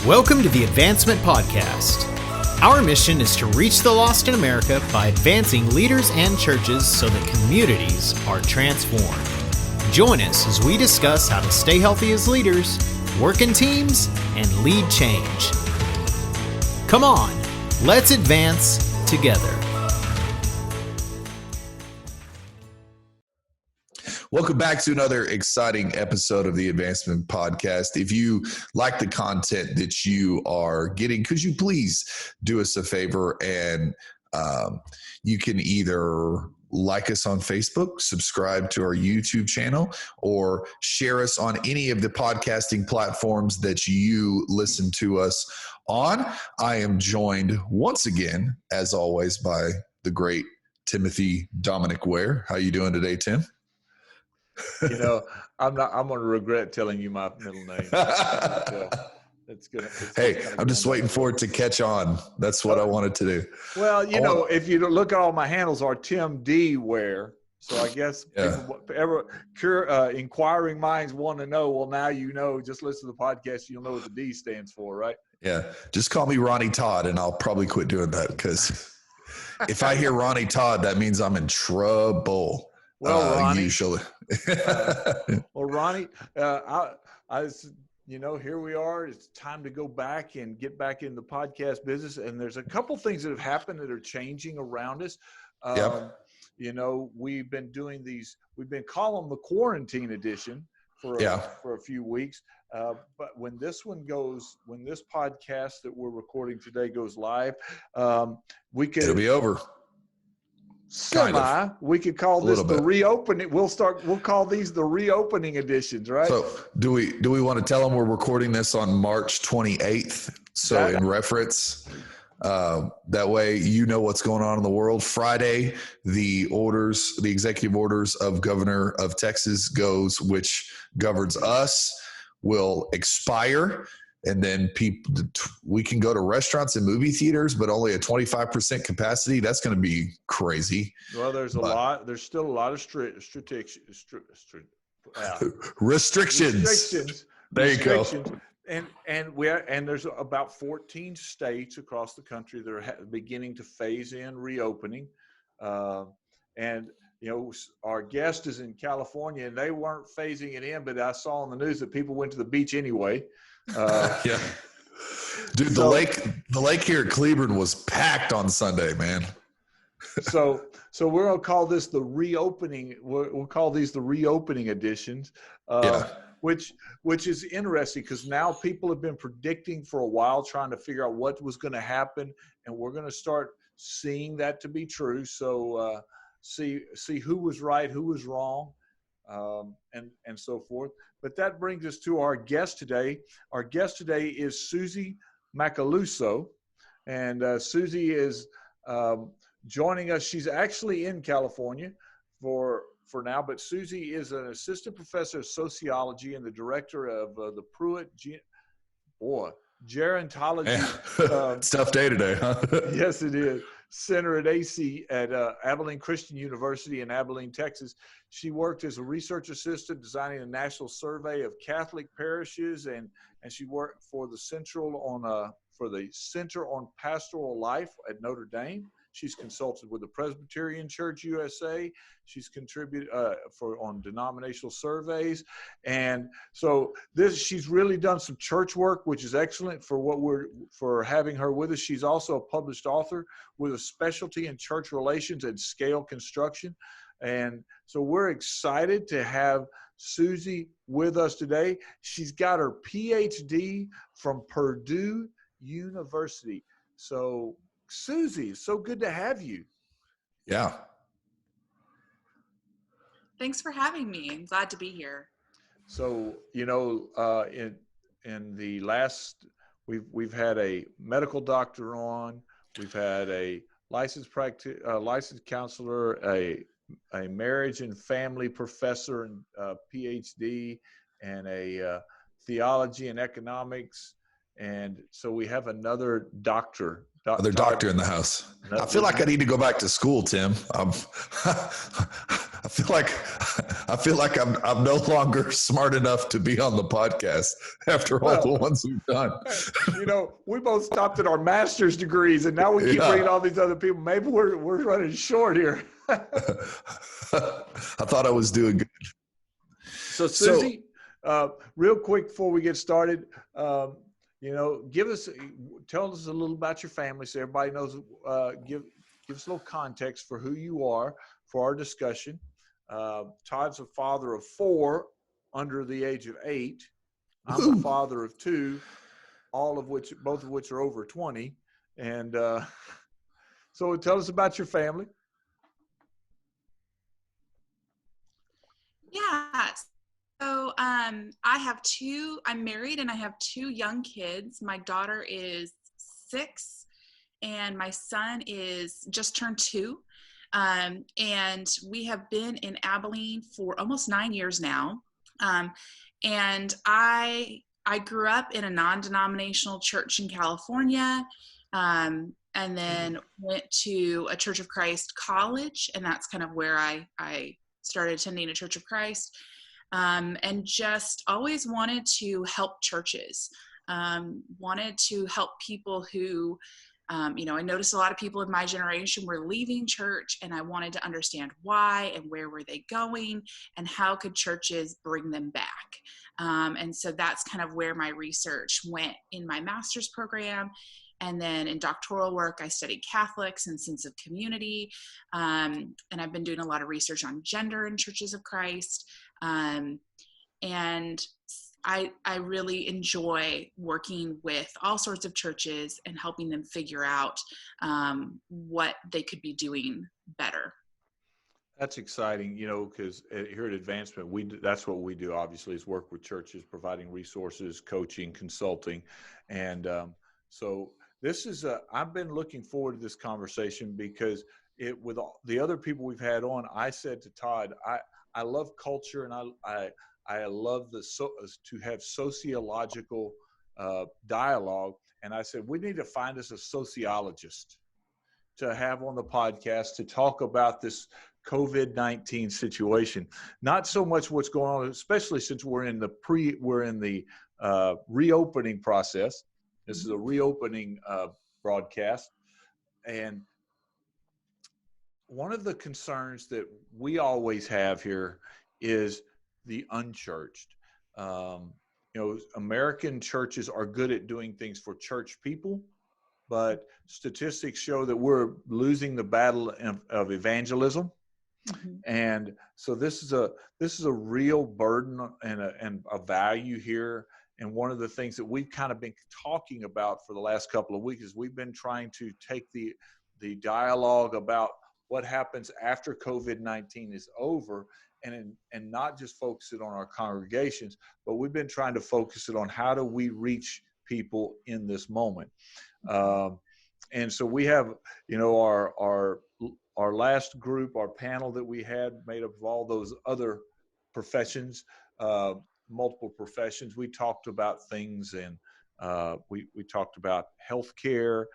Welcome to the Advancement Podcast. Our mission is to reach the lost in America by advancing leaders and churches so that communities are transformed. Join us as we discuss how to stay healthy as leaders, work in teams, and lead change. Come on, let's advance together. Welcome back to another exciting episode of the Advancement Podcast. If you like the content that you are getting, could you please do us a favor and you can either like us on Facebook, subscribe to our YouTube channel, or share us on any of the podcasting platforms that you listen to us on. I am joined once again, as always, by the great Timothy Dominic Ware. How you doing today, Tim? You know, I'm going to regret telling you my middle name. It's good. Hey, I'm just waiting for it to catch on. That's what I wanted to do. Well, if you look at all my handles are Tim D. Ware. So I guess inquiring minds want to know. Well, now you know. Just listen to the podcast. You'll know what the D stands for, right? Yeah. Just call me Ronnie Todd, and I'll probably quit doing that because if I hear Ronnie Todd, that means I'm in trouble. Well, Ronnie, usually. Ronnie, here we are. It's time to go back and get back in the podcast business. And there's a couple things that have happened that are changing around us. We've been doing these. We've been calling them the quarantine edition for a few weeks. But when this podcast that we're recording today goes live, it'll be over. We could call this the reopening. We'll call these the reopening editions, right? So do we want to tell them we're recording this on March 28th? So in reference, that way you know what's going on in the world. Friday, the executive orders of Governor of Texas which governs us, will expire. And then we can go to restaurants and movie theaters, but only at 25% capacity. That's going to be crazy. Well, there's still a lot of restrictions. There you go. And there's about 14 states across the country that are beginning to phase in reopening. Our guest is in California, and they weren't phasing it in, but I saw on the news that people went to the beach anyway. Dude, the lake here at Cleburne was packed on Sunday, man. So we're gonna call this the reopening. We'll call these the reopening editions, which is interesting because now people have been predicting for a while, trying to figure out what was going to happen, and we're going to start seeing that to be true. So see who was right, who was wrong, and so forth. But that brings us to our guest today. Our guest today is Suzie Macaluso, and Suzie is joining us. She's actually in California for now, but Suzie is an assistant professor of sociology and the director of the Pruitt Gerontology. Tough day today, huh? Yes, it is. Center at Abilene Christian University in Abilene, Texas. She worked as a research assistant designing a national survey of Catholic parishes, and she worked for the Center on Pastoral Life at Notre Dame. She's consulted with the Presbyterian Church USA. She's contributed on denominational surveys, and so she's really done some church work, which is excellent for having her with us. She's also a published author with a specialty in church relations and scale construction, and so we're excited to have Suzie with us today. She's got her PhD from Purdue University. So Suzie, so good to have you. Yeah. Thanks for having me. I'm glad to be here. So, in the last, we've had a medical doctor on, we've had a licensed counselor, a marriage and family professor and PhD, and a theology and economics. And so we have another doctor. Another doctor in the house. I feel like I need to go back to school, Tim. I I feel like I'm no longer smart enough to be on the podcast after all the ones we've done. We both stopped at our master's degrees, and now we keep bringing all these other people. Maybe we're running short here. I thought I was doing good. So Suzie, real quick before we get started, tell us a little about your family so everybody knows. Give us a little context for who you are for our discussion. Todd's a father of 4 under the age of 8. I'm a father of 2, both of which are over 20. And so tell us about your family. Yeah. So I'm married and I have 2 young kids. My daughter is 6 and my son is just turned 2. And we have been in Abilene for almost 9 years now. And I grew up in a non-denominational church in California, and then went to a Church of Christ college, and that's kind of where I started attending a Church of Christ, and just always wanted to help churches, wanted to help people who I noticed a lot of people in my generation were leaving church, and I wanted to understand why and where were they going and how could churches bring them back. And so that's kind of where my research went in my master's program. And then in doctoral work, I studied Catholics and sense of community. And I've been doing a lot of research on gender in Churches of Christ. And I really enjoy working with all sorts of churches and helping them figure out what they could be doing better. That's exciting, because here at Advancement, that's what we do, obviously, is work with churches, providing resources, coaching, consulting. And so this is I've been looking forward to this conversation because with all the other people we've had on, I said to Todd, I love culture, and I love to have sociological dialogue. And I said, we need to find us a sociologist to have on the podcast to talk about this COVID-19 situation. Not so much what's going on, especially since we're in the reopening process. This is a reopening broadcast. And one of the concerns that we always have here is the unchurched. American churches are good at doing things for church people, but statistics show that we're losing the battle of evangelism. Mm-hmm. And so this is a real burden and a value here. And one of the things that we've kind of been talking about for the last couple of weeks is we've been trying to take the dialogue about what happens after COVID-19 is over, and not just focus it on our congregations, but we've been trying to focus it on how do we reach people in this moment. And so we have, our last group, our panel that we had made up of all those other professions, multiple professions. We talked about things, and we talked about healthcare,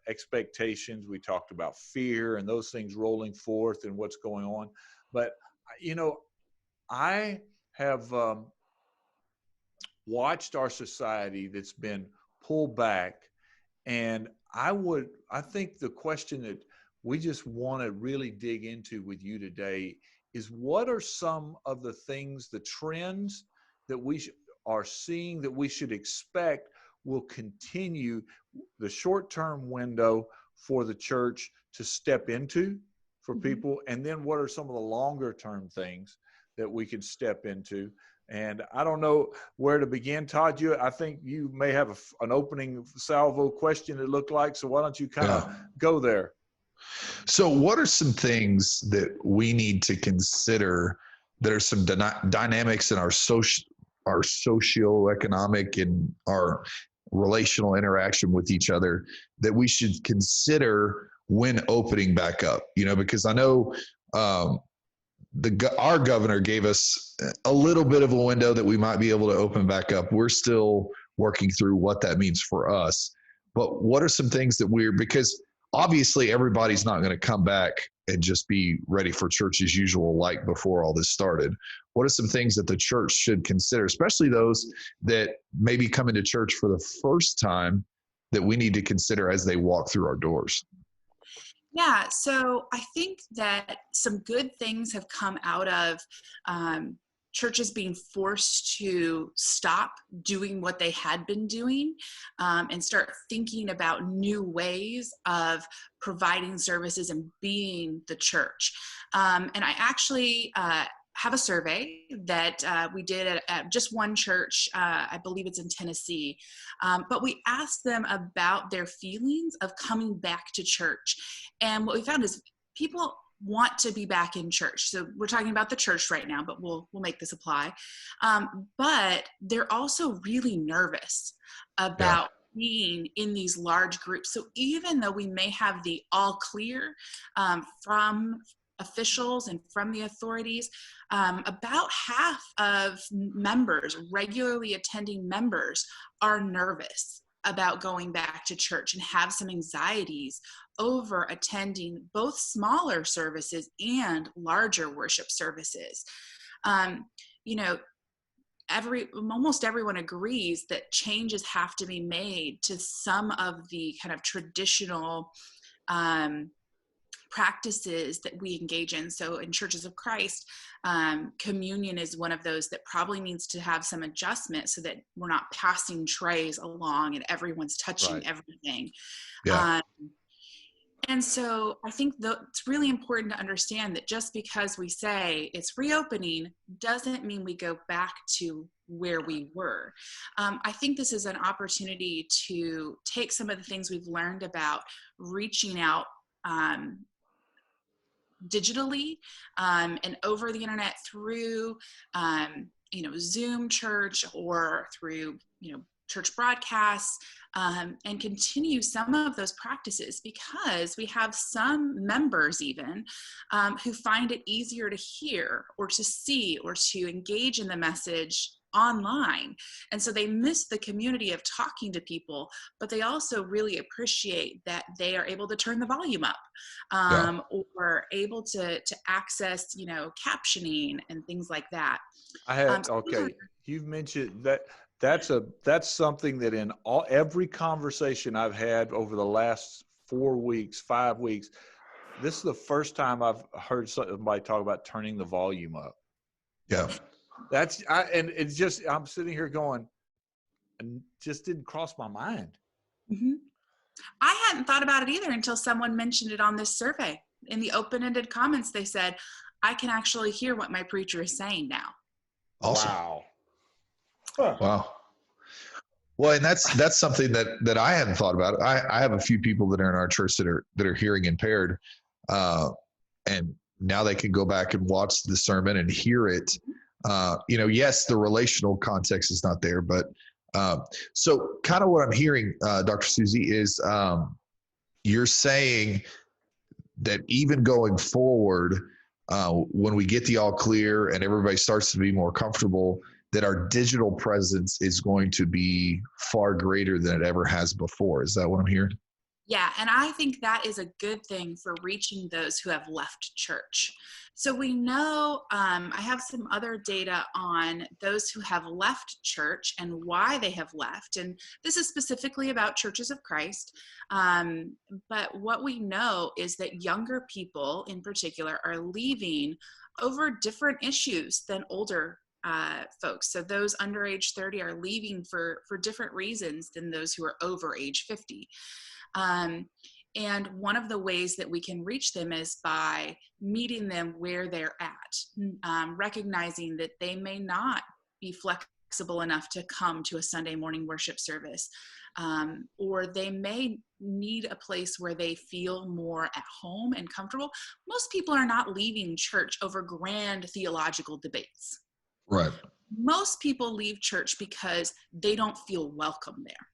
expectations. We talked about fear and those things rolling forth and what's going on. But, I have watched our society that's been pulled back. And I think the question that we just want to really dig into with you today is, what are some of the things, the trends that we are seeing that we should expect will continue the short-term window for the church to step into for people? And then what are some of the longer-term things that we could step into? And I don't know where to begin. Todd, I think you may have an opening salvo question, it looked like. So why don't you kind of go there? So what are some things that we need to consider that are some dynamics in our socioeconomic and our relational interaction with each other that we should consider when opening back up? Because I know our governor gave us a little bit of a window that we might be able to open back up. We're still working through what that means for us. But what are some things that because obviously everybody's not going to come back and just be ready for church as usual like before all this started. What are some things that the church should consider, especially those that maybe come into church for the first time, that we need to consider as they walk through our doors? Yeah, so I think that some good things have come out of churches being forced to stop doing what they had been doing and start thinking about new ways of providing services and being the church. And I actually have a survey that we did at just one church. I believe it's in Tennessee. But we asked them about their feelings of coming back to church. And what we found is people want to be back in church. So we're talking about the church right now, but we'll make this apply. But they're also really nervous about being in these large groups. So even though we may have the all clear from officials and from the authorities, about half of members, regularly attending members, are nervous about going back to church and have some anxieties over attending both smaller services and larger worship services. Almost everyone agrees that changes have to be made to some of the kind of traditional practices that we engage in. So in Churches of Christ, communion is one of those that probably needs to have some adjustment so that we're not passing trays along and everyone's touching everything. Yeah. And so I think it's really important to understand that just because we say it's reopening doesn't mean we go back to where we were. I think this is an opportunity to take some of the things we've learned about reaching out digitally and over the internet through Zoom church or through church broadcasts, and continue some of those practices, because we have some members even who find it easier to hear or to see or to engage in the message online. And so they miss the community of talking to people, but they also really appreciate that they are able to turn the volume up or able to access, captioning and things like that. You've mentioned that. That's something that in every conversation I've had over the last 5 weeks, this is the first time I've heard somebody talk about turning the volume up. Yeah. I'm sitting here going, and just didn't cross my mind. Mm-hmm. I hadn't thought about it either until someone mentioned it on this survey. In the open-ended comments, they said, I can actually hear what my preacher is saying now. Awesome. Wow. Huh. Wow. Well, and that's something that I hadn't thought about. I have a few people that are in our church that are hearing impaired, and now they can go back and watch the sermon and hear it. Yes, the relational context is not there, but so kind of what I'm hearing, Dr. Suzie, is you're saying that even going forward, when we get the all clear and everybody starts to be more comfortable, that our digital presence is going to be far greater than it ever has before. Is that what I'm hearing? Yeah, and I think that is a good thing for reaching those who have left church. So we know, I have some other data on those who have left church and why they have left. And this is specifically about Churches of Christ. But what we know is that younger people in particular are leaving over different issues than older folks. So those under age 30 are leaving for different reasons than those who are over age 50. And one of the ways that we can reach them is by meeting them where they're at, recognizing that they may not be flexible enough to come to a Sunday morning worship service, or they may need a place where they feel more at home and comfortable. Most people are not leaving church over grand theological debates. Right. Most people leave church because they don't feel welcome there.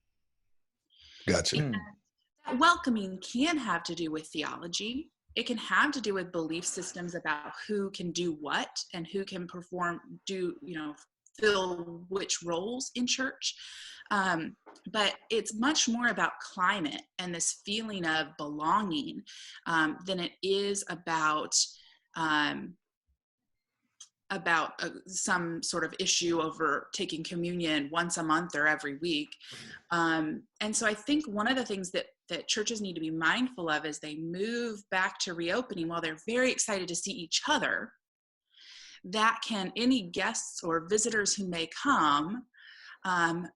Gotcha. And that welcoming can have to do with theology. It can have to do with belief systems about who can do what and who can fill which roles in church. But it's much more about climate and this feeling of belonging than it is about some sort of issue over taking communion once a month or every week. And so I think one of the things that churches need to be mindful of as they move back to reopening, while they're very excited to see each other, that any guests or visitors who may come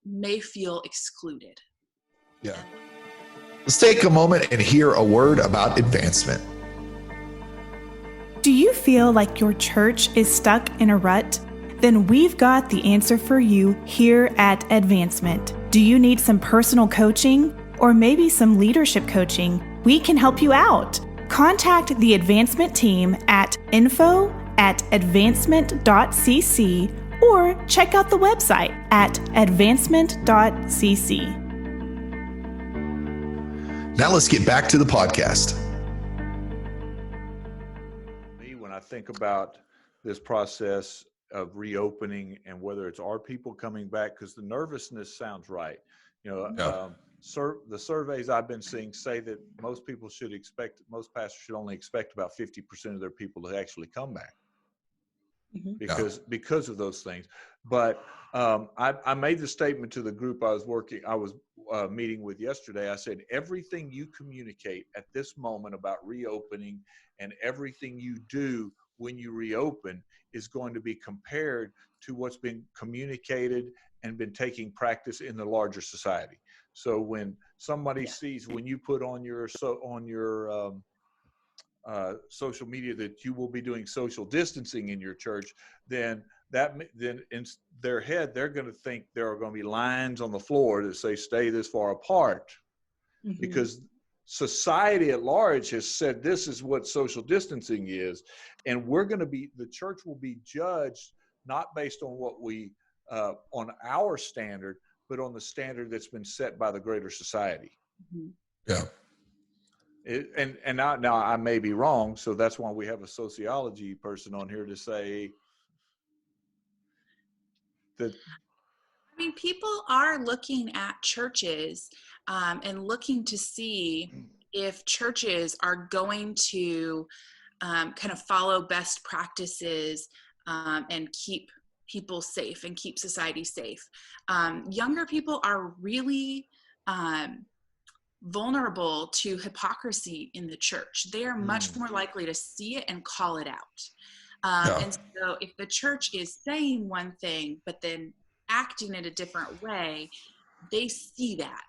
may feel excluded. Yeah. Let's take a moment and hear a word about advancement. Do you feel like your church is stuck in a rut? Then we've got the answer for you here at Advancement. Do you need some personal coaching or maybe some leadership coaching? We can help you out. Contact the Advancement team at info@advancement.cc or check out the website at advancement.cc. Now let's get back to the podcast. When I think about this process of reopening and whether it's our people coming back, because the nervousness sounds right. The surveys I've been seeing say that most pastors should only expect about 50% of their people to actually come back. Because of those things. But I made the statement to the group I was meeting with yesterday. I said, everything you communicate at this moment about reopening and everything you do when you reopen is going to be compared to what's been communicated and been taking practice in the larger society. So when somebody sees, when you put on your social media that you will be doing social distancing in your church, then in their head, they're going to think there are going to be lines on the floor that say stay this far apart, because society at large has said this is what social distancing is. And the church will be judged not based on what on our standard, but on the standard that's been set by the greater society. Yeah. And now I may be wrong, so that's why we have a sociology person on here to say that. I mean, people are looking at churches and looking to see if churches are going to kind of follow best practices and keep people safe and keep society safe. Younger people are really vulnerable to hypocrisy in the church. They are much more likely to see it and call it out. And so if the church is saying one thing, but then acting in a different way, they see that.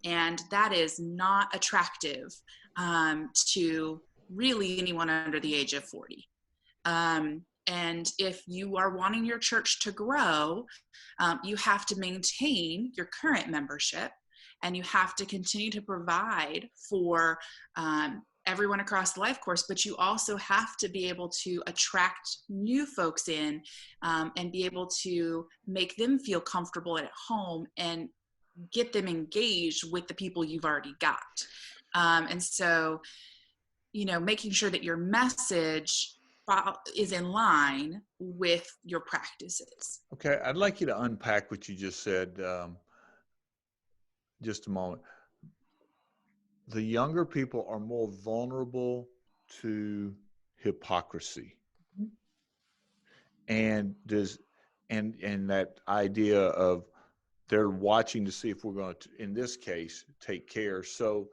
And that is not attractive to really anyone under the age of 40. And if you are wanting your church to grow, you have to maintain your current membership, and you have to continue to provide for everyone across the life course, but you also have to be able to attract new folks in and be able to make them feel comfortable at home and get them engaged with the people you've already got. And so, making sure that your message is in line with your practices. Okay, I'd like you to unpack what you just said just a moment. The younger people are more vulnerable to hypocrisy. And that idea of they're watching to see if we're going to, in this case, take care. So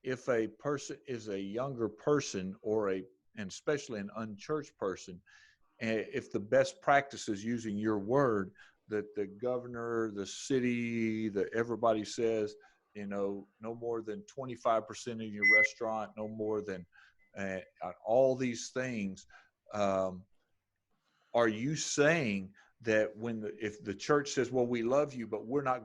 if a person is a younger person and especially an unchurched person, if the best practice is using your word, that the governor, the city, everybody says, no more than 25% in your restaurant, no more than all these things. Are you saying that if the church says, well, we love you, but we're going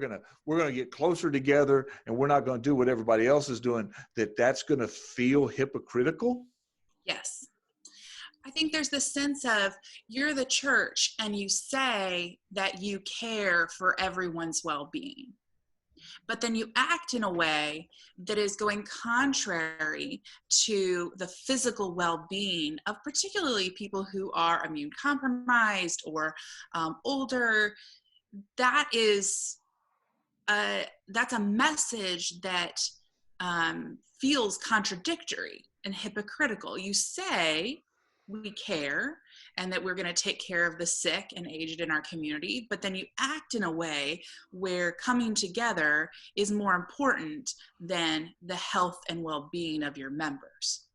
to get closer together and we're not going to do what everybody else is doing, that's going to feel hypocritical? Yes. I think there's this sense of you're the church and you say that you care for everyone's well-being, but then you act in a way that is going contrary to the physical well-being of particularly people who are immune compromised or older. That is that's a message that feels contradictory and hypocritical. You say we care and that we're going to take care of the sick and aged in our community, but then you act in a way where coming together is more important than the health and well-being of your members.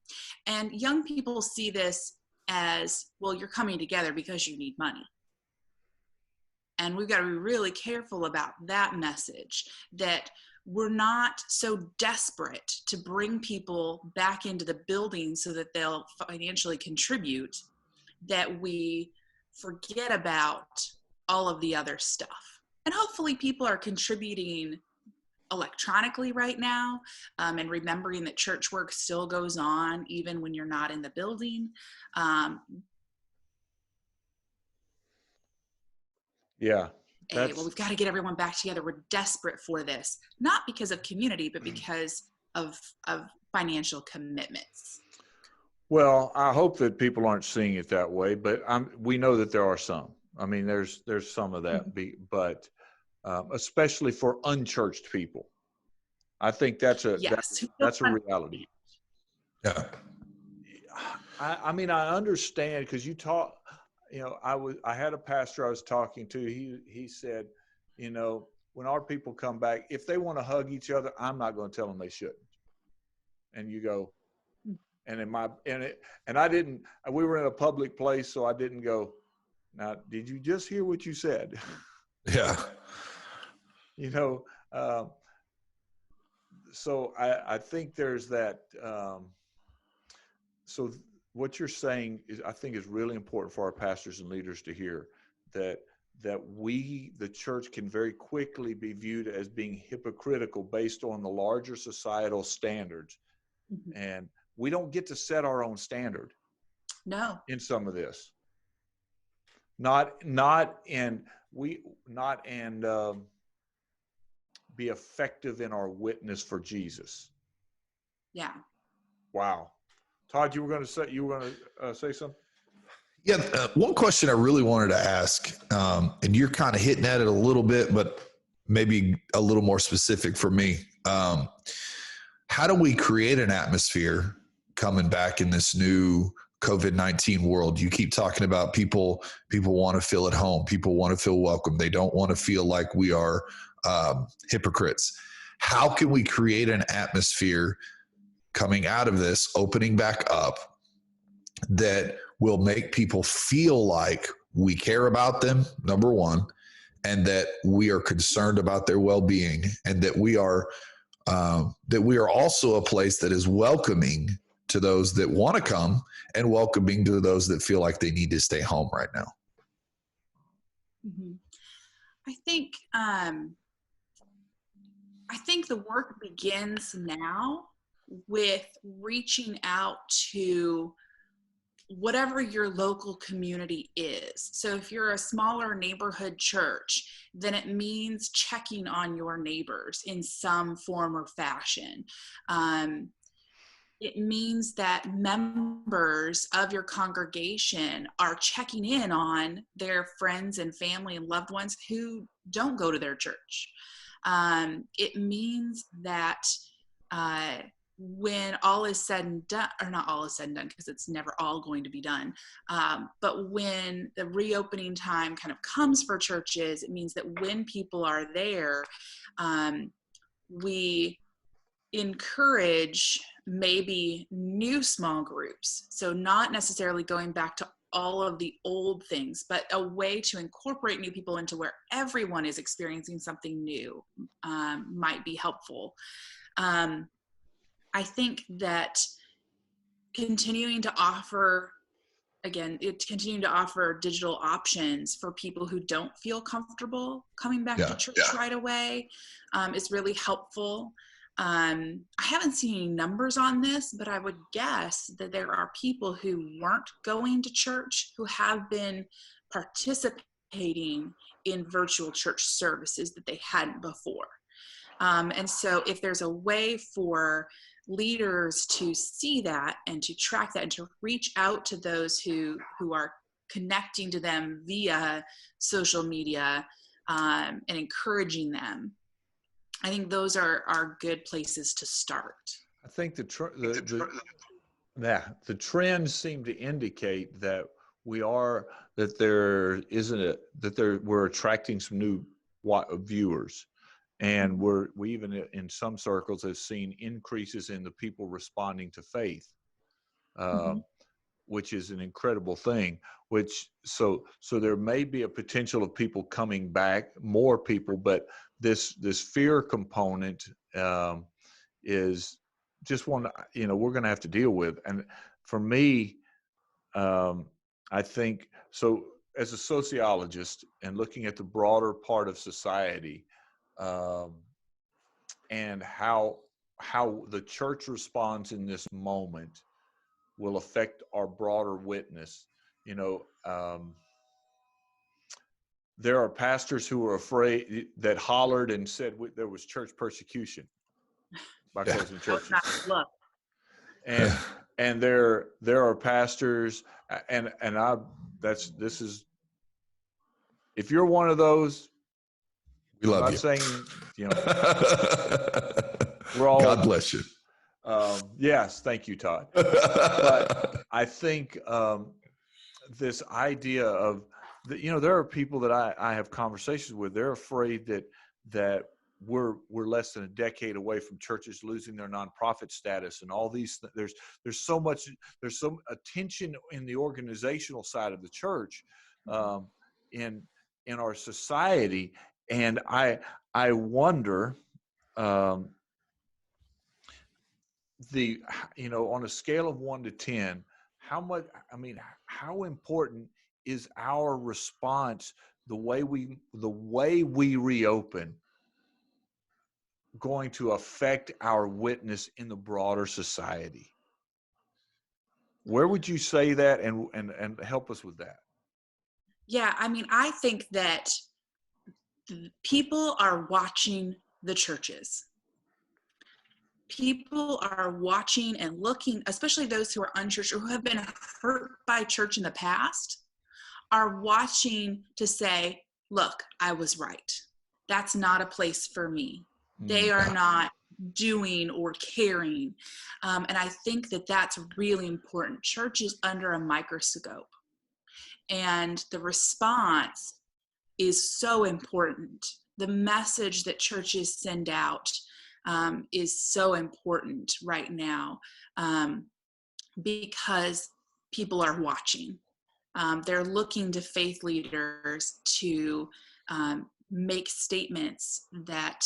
And young people see this as, well, you're coming together because you need money. And we've got to be really careful about that message, that we're not so desperate to bring people back into the building so that they'll financially contribute that we forget about all of the other stuff. And hopefully people are contributing electronically right now, and remembering that church work still goes on even when you're not in the building. Yeah. Well, we've got to get everyone back together. We're desperate for this, not because of community, but because of financial commitments. Well, I hope that people aren't seeing it that way, but we know that there are some. I mean, there's some of that, but especially for unchurched people, I think that's a reality. Yeah. I mean, I understand, because I had a pastor I was talking to. He said, when our people come back, if they want to hug each other, I'm not going to tell them they shouldn't. And you go, and I didn't. We were in a public place, so I didn't go, now, did you just hear what you said? Yeah. So I think there's that. So what you're saying is, I think, is really important for our pastors and leaders to hear, that we, the church, can very quickly be viewed as being hypocritical based on the larger societal standards. Mm-hmm. And we don't get to set our own standard. No. In some of this. Be effective in our witness for Jesus. Yeah. Wow. Todd, you were going to say something? Yeah. One question I really wanted to ask, and you're kind of hitting at it a little bit, but maybe a little more specific for me. How do we create an atmosphere coming back in this new COVID-19 world? You keep talking about people want to feel at home. People want to feel welcome. They don't want to feel like we are hypocrites. How can we create an atmosphere coming out of this, opening back up, that will make people feel like we care about them, number one, and that we are concerned about their well-being, and that we are also a place that is welcoming to those that want to come and welcoming to those that feel like they need to stay home right now? Mm-hmm. I think the work begins now with reaching out to whatever your local community is. So if you're a smaller neighborhood church, then it means checking on your neighbors in some form or fashion. It means that members of your congregation are checking in on their friends and family and loved ones who don't go to their church. It means that when all is said and done, or not all is said and done, because it's never all going to be done, but when the reopening time kind of comes for churches, it means that when people are there, we encourage maybe new small groups. So not necessarily going back to all of the old things, but a way to incorporate new people into where everyone is experiencing something new might be helpful. I think that continuing to offer digital options for people who don't feel comfortable coming back to church right away is really helpful. I haven't seen any numbers on this, but I would guess that there are people who weren't going to church who have been participating in virtual church services that they hadn't before. And so if there's a way for leaders to see that and to track that and to reach out to those who are connecting to them via social media and encouraging them, I think those are good places to start. I think the trends seem to indicate that we're attracting some new viewers, and we even in some circles have seen increases in the people responding to faith, which is an incredible thing. So there may be a potential of people coming back, more people, but this fear component is just one, we're going to have to deal with. And for me, I think, so as a sociologist and looking at the broader part of society, and how the church responds in this moment will affect our broader witness. There are pastors who are afraid, that hollered and said there was church persecution by closing churches. And there are pastors, and this is, if you're one of those, we love you. I'm not saying, we're all, God bless you. Yes, thank you, Todd. But I think this idea of, there are people that I have conversations with. They're afraid that we're less than a decade away from churches losing their nonprofit status and all these. There's some attention in the organizational side of the church, in our society, and I wonder. On a scale of 1 to 10, how important is our response, the way we reopen, going to affect our witness in the broader society? Where would you say that, and help us with that? Yeah, I think that people are watching the churches. People are watching and looking, especially those who are unchurched or who have been hurt by church in the past, are watching to say, look, I was right. That's not a place for me. They are not doing or caring. And I think that that's really important. Church is under a microscope, and the response is so important. The message that churches send out is so important right now, because people are watching. They're looking to faith leaders to make statements that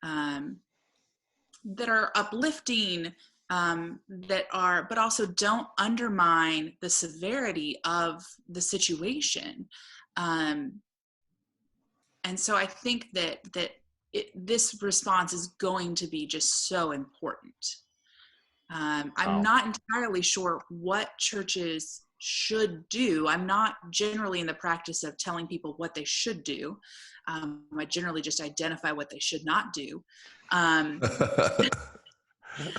are uplifting, but also don't undermine the severity of the situation. And so I think that this response is going to be just so important. I'm not entirely sure what churches should do. I'm not generally in the practice of telling people what they should do. I generally just identify what they should not do.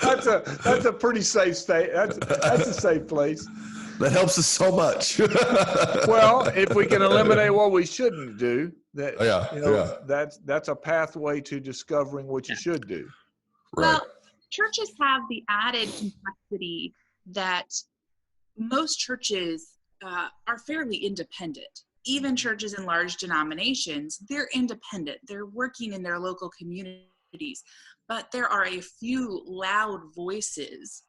That's a pretty safe state. That's a safe place. That helps us so much. Well, if we can eliminate what we shouldn't do, that's a pathway to discovering what you should do. Right. Well, churches have the added complexity that most churches are fairly independent. Even churches in large denominations, they're independent. They're working in their local communities. But there are a few loud voices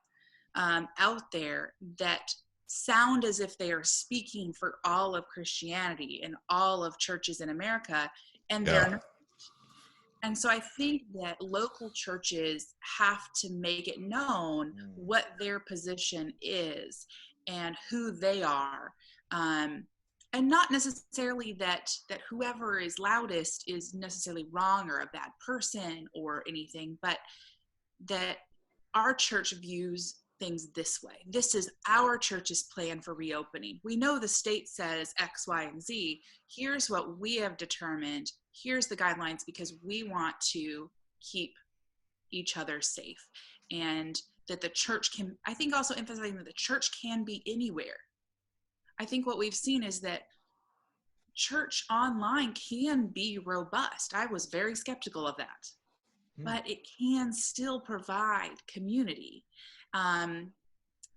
out there that sound as if they are speaking for all of Christianity and all of churches in America, and they're not. And so I think that local churches have to make it known what their position is and who they are. And not necessarily that whoever is loudest is necessarily wrong or a bad person or anything, but that our church views things this way. This is our church's plan for reopening. We know the state says X, Y, and Z. Here's what we have determined. Here's the guidelines, because we want to keep each other safe. And that the church can, I think also emphasizing that the church can be anywhere. I think what we've seen is that church online can be robust. I was very skeptical of that. but it can still provide community.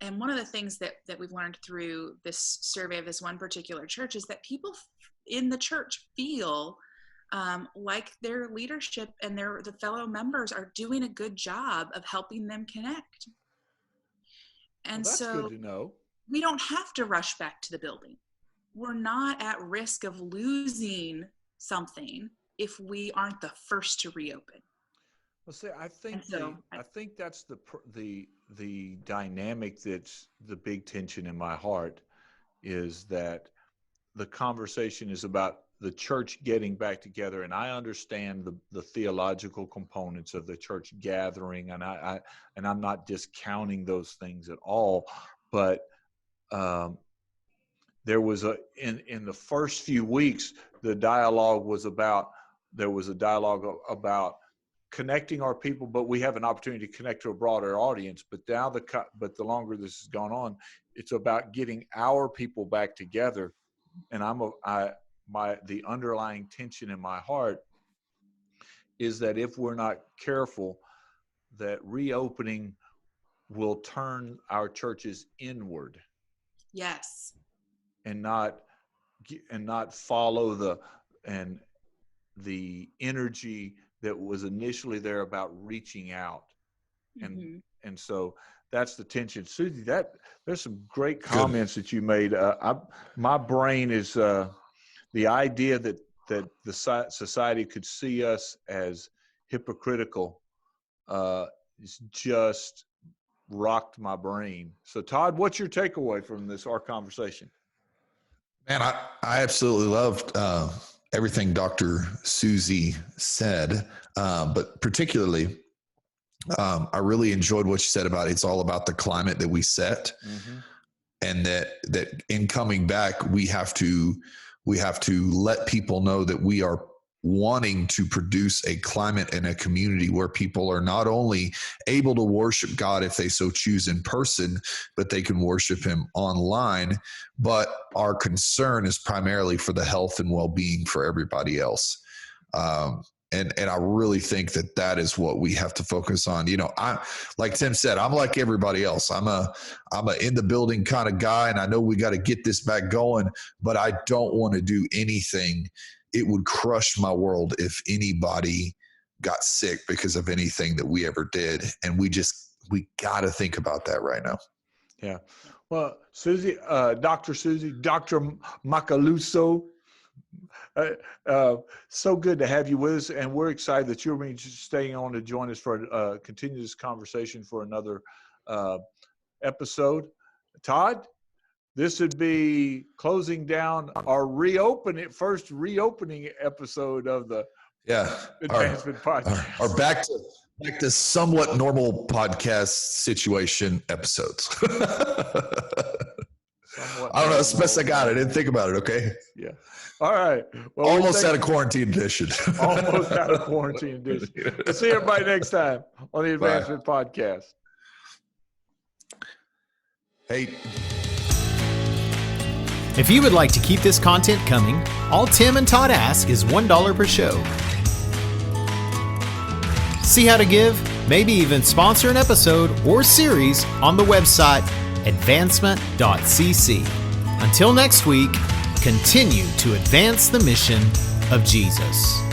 And one of the things that we've learned through this survey of this one particular church is that people in the church feel like their leadership and the fellow members are doing a good job of helping them connect. And that's so good to know. We don't have to rush back to the building. We're not at risk of losing something if we aren't the first to reopen. Well, see, I think that's the dynamic that's the big tension in my heart, is that the conversation is about the church getting back together, and I understand the theological components of the church gathering, and I'm not discounting those things at all, but there was in the first few weeks, there was a dialogue about connecting our people, but we have an opportunity to connect to a broader audience. But now the longer this has gone on, it's about getting our people back together. And the underlying tension in my heart is that if we're not careful, that reopening will turn our churches inward. Yes. And not follow the energy that was initially there about reaching out. And so that's the tension. Suzie, there's some great comments that you made. My brain is the idea that the society could see us as hypocritical is just rocked my brain. So Todd, what's your takeaway from our conversation? Man, I absolutely loved everything Dr. Suzie said, but particularly I really enjoyed what she said about it's all about the climate that we set, and that in coming back we have to let people know that we are wanting to produce a climate and a community where people are not only able to worship God if they so choose in person, but they can worship him online. But our concern is primarily for the health and well-being for everybody else. And I really think that is what we have to focus on. You know, like Tim said, I'm like everybody else. I'm a in the building kind of guy, and I know we got to get this back going, but I don't want to do anything. It would crush my world if anybody got sick because of anything that we ever did. And we got to think about that right now. Yeah. Well, Suzie, Dr. Suzie, Dr. Macaluso, so good to have you with us. And we're excited that you're staying on to join us for continue this conversation for another episode. Todd? This would be closing down our first reopening episode of the Advancement Podcast. Our back to somewhat normal podcast situation episodes. I don't know. That's the best I got. I didn't think about it. Okay. Yeah. All right. Well, almost out of quarantine edition. Almost out of quarantine edition. We'll see everybody next time on the Advancement Podcast. Hey. If you would like to keep this content coming, all Tim and Todd ask is $1 per show. See how to give, maybe even sponsor an episode or series on the website advancement.cc. Until next week, continue to advance the mission of Jesus.